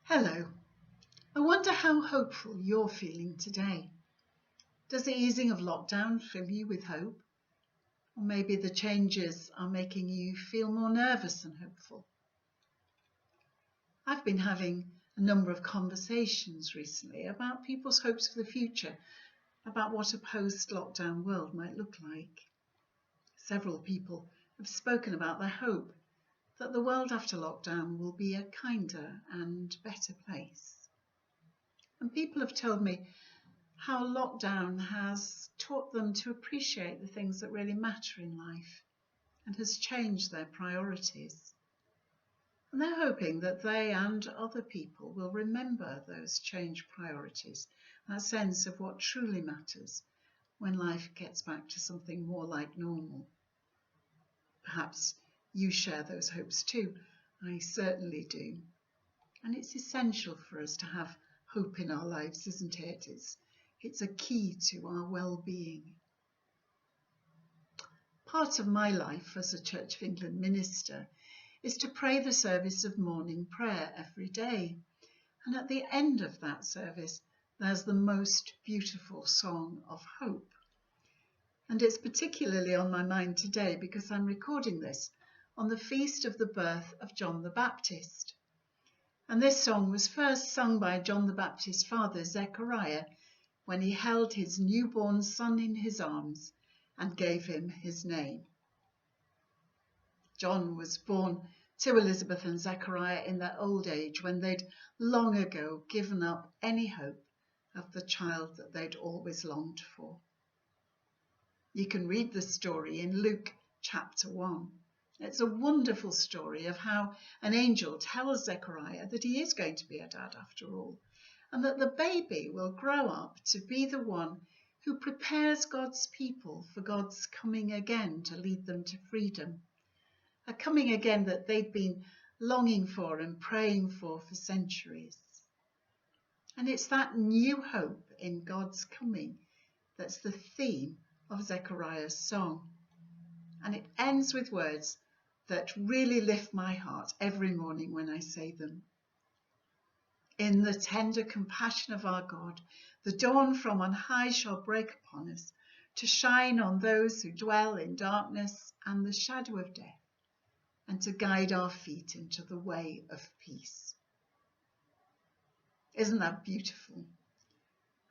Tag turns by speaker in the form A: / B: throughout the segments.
A: Hello. I wonder how hopeful you're feeling today. Does the easing of lockdown fill you with hope? Or maybe the changes are making you feel more nervous than hopeful? I've been having a number of conversations recently about people's hopes for the future, about what a post-lockdown world might look like. Several people have spoken about their hope that the world after lockdown will be a kinder and better place. And people have told me how lockdown has taught them to appreciate the things that really matter in life and has changed their priorities. And they're hoping that they and other people will remember those changed priorities, that sense of what truly matters when life gets back to something more like normal. Perhaps you share those hopes too. I certainly do. And it's essential for us to have hope in our lives, isn't it? It's a key to our well-being. Part of my life as a Church of England minister is to pray the service of morning prayer every day. And at the end of that service, there's the most beautiful song of hope. And it's particularly on my mind today because I'm recording this on the feast of the birth of John the Baptist. And this song was first sung by John the Baptist's father, Zechariah, when he held his newborn son in his arms and gave him his name. John was born to Elizabeth and Zechariah in their old age when they'd long ago given up any hope of the child that they'd always longed for. You can read the story in Luke chapter 1. It's a wonderful story of how an angel tells Zechariah that he is going to be a dad after all, and that the baby will grow up to be the one who prepares God's people for God's coming again to lead them to freedom. A coming again that they'd been longing for and praying for centuries. And it's that new hope in God's coming that's the theme of Zechariah's song. And it ends with words that really lift my heart every morning when I say them. In the tender compassion of our God, the dawn from on high shall break upon us, to shine on those who dwell in darkness and the shadow of death, and to guide our feet into the way of peace. Isn't that beautiful?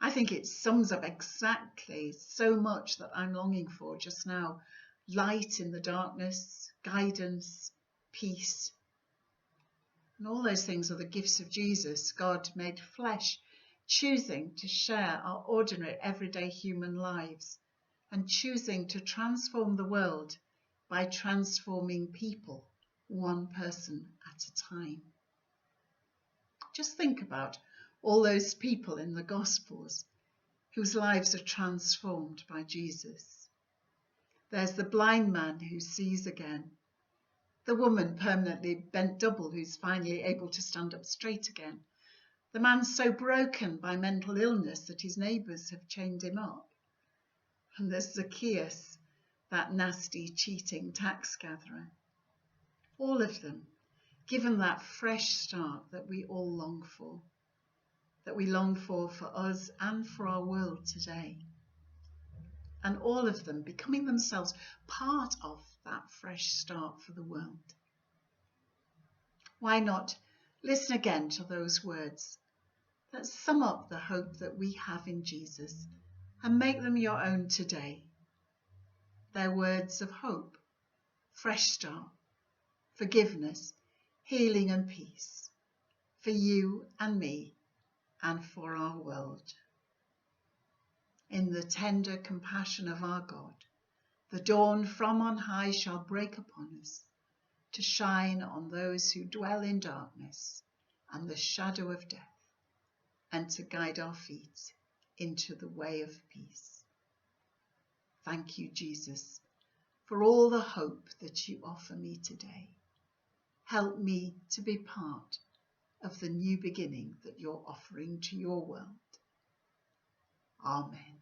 A: I think it sums up exactly so much that I'm longing for just now. Light in the darkness, guidance, peace. And all those things are the gifts of Jesus, God made flesh, choosing to share our ordinary, everyday human lives and choosing to transform the world by transforming people, one person at a time. Just think about all those people in the Gospels whose lives are transformed by Jesus. There's the blind man who sees again, the woman permanently bent double who's finally able to stand up straight again, the man so broken by mental illness that his neighbours have chained him up, and there's Zacchaeus, that nasty, cheating tax gatherer. All of them given that fresh start that we all long for, that we long for us and for our world today. And all of them becoming themselves part of that fresh start for the world. Why not listen again to those words that sum up the hope that we have in Jesus and make them your own today? They're words of hope, fresh start, forgiveness, healing and peace for you and me and for our world. In the tender compassion of our God, the dawn from on high shall break upon us, to shine on those who dwell in darkness and the shadow of death, and to guide our feet into the way of peace. Thank you, Jesus, for all the hope that you offer me today. Help me to be part of the new beginning that you're offering to your world. Amen.